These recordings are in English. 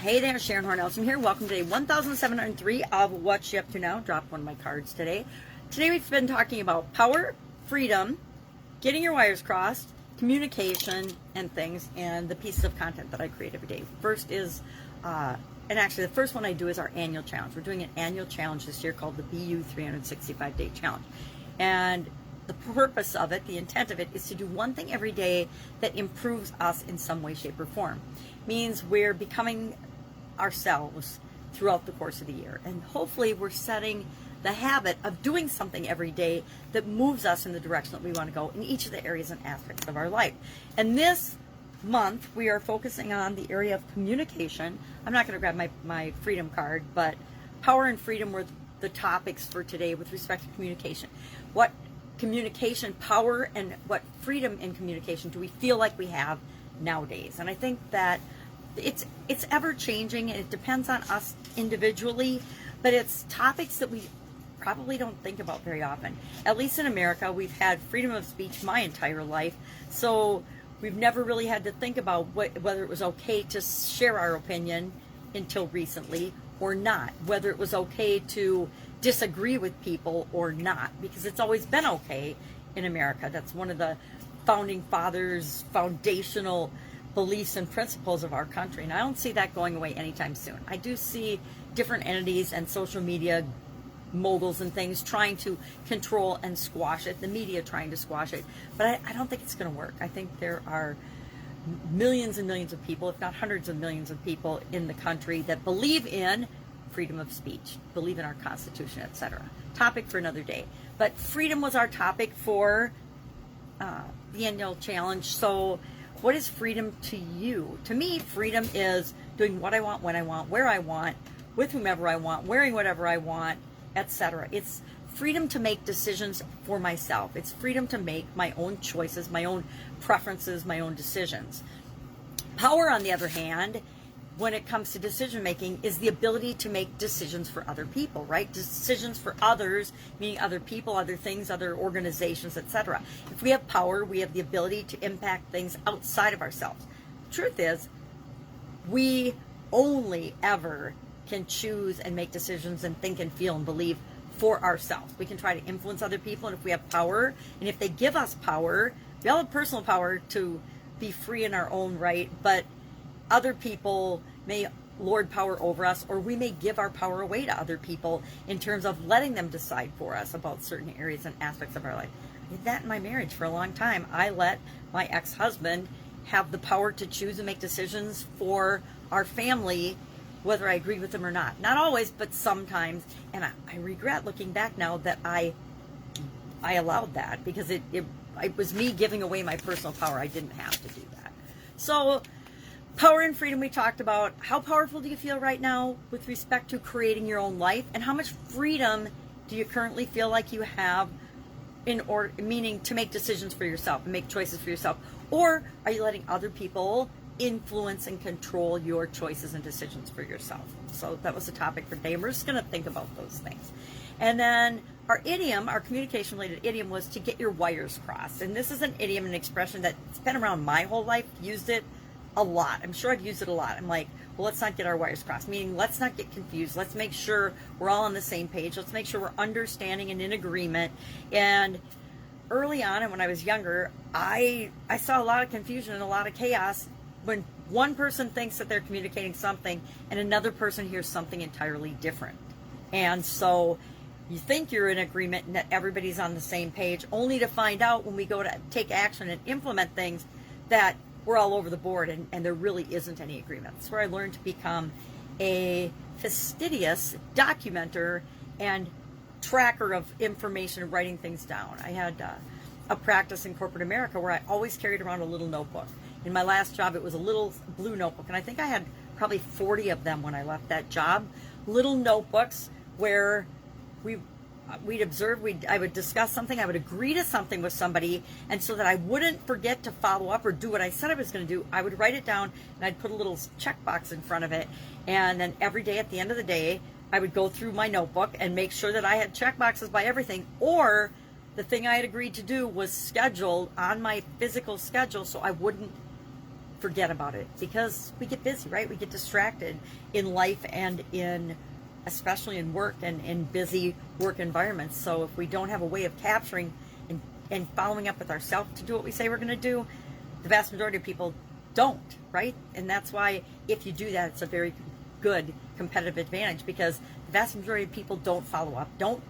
Hey there, Sharon Horne-Ellstrom here. Welcome to day 1703 of What's You Up To Now. Dropped one of my cards today. Today we've been talking about power, freedom, getting your wires crossed, communication, and things, and the pieces of content that I create every day. First is, and actually the first one I do is our annual challenge. We're doing an annual challenge this year called the BU 365 Day Challenge. And the purpose of it, the intent of it, is to do one thing every day that improves us in some way, shape, or form. Means we're becoming ourselves throughout the course of the year, and hopefully we're setting the habit of doing something every day that moves us in the direction that we want to go in each of the areas and aspects of our life. And this month we are focusing on the area of communication. I'm not going to grab my freedom card, but power and freedom were the topics for today with respect to communication. What communication, power, and what freedom in communication do we feel like we have nowadays? And I think that it's ever changing, and it depends on us individually, but it's topics that we probably don't think about very often. At least in America, we've had freedom of speech my entire life, so we've never really had to think about whether it was okay to share our opinion until recently or not, whether it was okay to disagree with people or not, because it's always been okay in America. That's one of the founding fathers' foundational beliefs and principles of our country, and I don't see that going away anytime soon. I do see different entities and social media moguls and things trying to control and squash it, the media trying to squash it, but I don't think it's going to work. I think there are millions and millions of people, if not hundreds of millions of people in the country that believe in freedom of speech, believe in our Constitution, etc. Topic for another day. But freedom was our topic for the annual challenge. So what is freedom to you? To me, freedom is doing what I want, when I want, where I want, with whomever I want, wearing whatever I want, etc. It's freedom to make decisions for myself. It's freedom to make my own choices, my own preferences, my own decisions. Power, on the other hand, when it comes to decision making, is the ability to make decisions for other people, right? Decisions for others, meaning other people, other things, other organizations, etc. If we have power, we have the ability to impact things outside of ourselves. The truth is, we only ever can choose and make decisions and think and feel and believe for ourselves. We can try to influence other people, and if we have power, and if they give us power, we all have personal power to be free in our own right, but other people may lord power over us, or we may give our power away to other people in terms of letting them decide for us about certain areas and aspects of our life. I did that in my marriage for a long time. I let my ex-husband have the power to choose and make decisions for our family, whether I agreed with them or not. Not always, but sometimes. And I regret looking back now that I allowed that, because it was me giving away my personal power. I didn't have to do that. So power and freedom we talked about. How powerful do you feel right now with respect to creating your own life? And how much freedom do you currently feel like you have meaning to make decisions for yourself and make choices for yourself? Or are you letting other people influence and control your choices and decisions for yourself? So that was the topic for today. We're just going to think about those things. And then our idiom, our communication related idiom, was to get your wires crossed. And this is an idiom, an expression that's been around my whole life. Used it a lot. I'm sure I've used it a lot. I'm like, well, let's not get our wires crossed, meaning let's not get confused. Let's make sure we're all on the same page. Let's make sure we're understanding and in agreement. And early on, and when I was younger, I saw a lot of confusion and a lot of chaos when one person thinks that they're communicating something and another person hears something entirely different. And so you think you're in agreement and that everybody's on the same page, only to find out when we go to take action and implement things that we're all over the board, and there really isn't any agreement. That's where I learned to become a fastidious documenter and tracker of information, writing things down. I had a practice in corporate America where I always carried around a little notebook. In my last job, it was a little blue notebook, and I think I had probably 40 of them when I left that job. Little notebooks where we'd observe, I would discuss something, I would agree to something with somebody, and so that I wouldn't forget to follow up or do what I said I was going to do, I would write it down and I'd put a little checkbox in front of it, and then every day at the end of the day, I would go through my notebook and make sure that I had checkboxes by everything, or the thing I had agreed to do was scheduled on my physical schedule so I wouldn't forget about it because we get busy, right? We get distracted in life and especially in work and in busy work environments. So if we don't have a way of capturing and following up with ourselves to do what we say we're going to do, the vast majority of people don't, right? And that's why if you do that, it's a very good competitive advantage, because the vast majority of people don't follow up, don't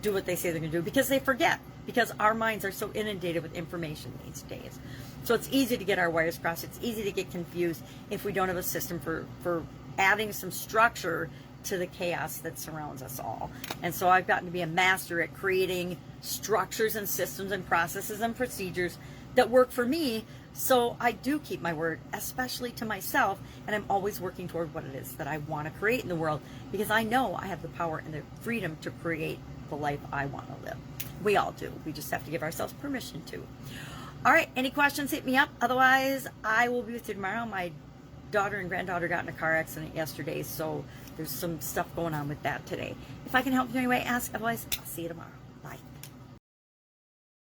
do what they say they're going to do, because they forget, because our minds are so inundated with information these days. So it's easy to get our wires crossed. It's easy to get confused if we don't have a system for adding some structure to the chaos that surrounds us all. And so I've gotten to be a master at creating structures and systems and processes and procedures that work for me, so I do keep my word, especially to myself, and I'm always working toward what it is that I want to create in the world, because I know I have the power and the freedom to create the life I want to live. We all do. We just have to give ourselves permission to. All right, any questions, hit me up. Otherwise, I will be with you tomorrow. My daughter and granddaughter got in a car accident yesterday, so there's some stuff going on with that today. If I can help you in any way, ask. Otherwise, I'll see you tomorrow. Bye.